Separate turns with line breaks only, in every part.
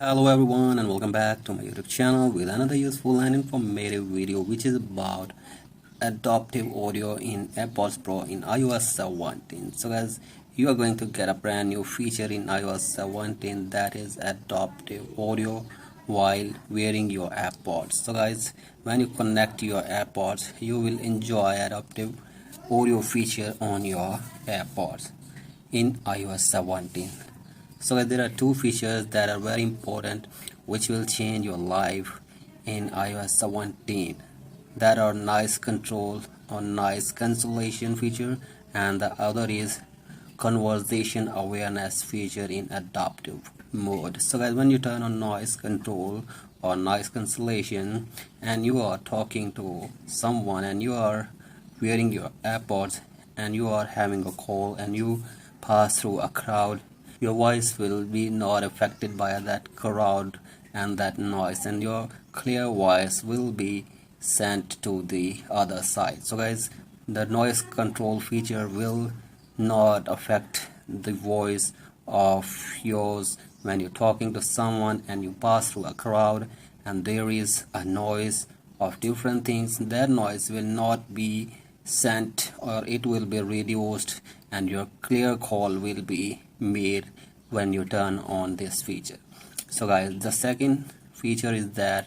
Hello everyone and welcome back to my YouTube channel with another useful and informative video which is about adaptive audio in Airpods Pro in iOS 17. So guys, you are going to get a brand new feature in iOS 17, that is adaptive audio while wearing your AirPods. So guys, when you connect your AirPods, you will enjoy adaptive audio feature on your AirPods in iOS 17. So there are two features that are very important which will change your life in iOS 17, that are noise control or noise cancellation feature, and the other is conversation awareness feature in adaptive mode. So guys, when you turn on noise control or noise cancellation and you are talking to someone and you are wearing your AirPods and you are having a call and you pass through a crowd, your voice will be not affected by that crowd and that noise, and your clear voice will be sent to the other side. So guys, the noise control feature will not affect the voice of yours when you're talking to someone and you pass through a crowd and there is a noise of different things. That noise will not be sent, or it will be reduced, and your clear call will be made when you turn on this feature. So guys, the second feature is that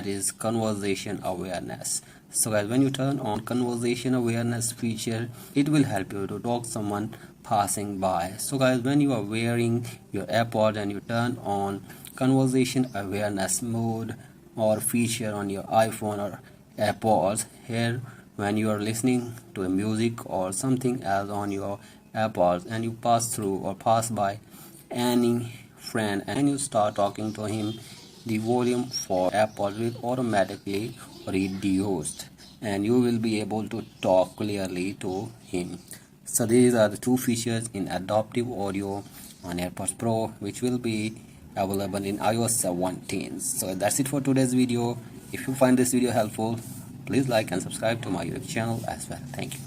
is conversation awareness. So guys, when you turn on conversation awareness feature, it will help you to talk someone passing by. So guys, when you are wearing your AirPod and you turn on conversation awareness mode or feature on your iPhone or AirPods, here when you are listening to a music or something else on your AirPods and you pass through or pass by any friend and you start talking to him, the volume for AirPods will automatically reduced and you will be able to talk clearly to him. So these are the two features in adaptive audio on AirPods Pro which will be available in iOS 17. So that's it for today's video. If you find this video helpful, please like and subscribe to my YouTube channel as well. Thank you.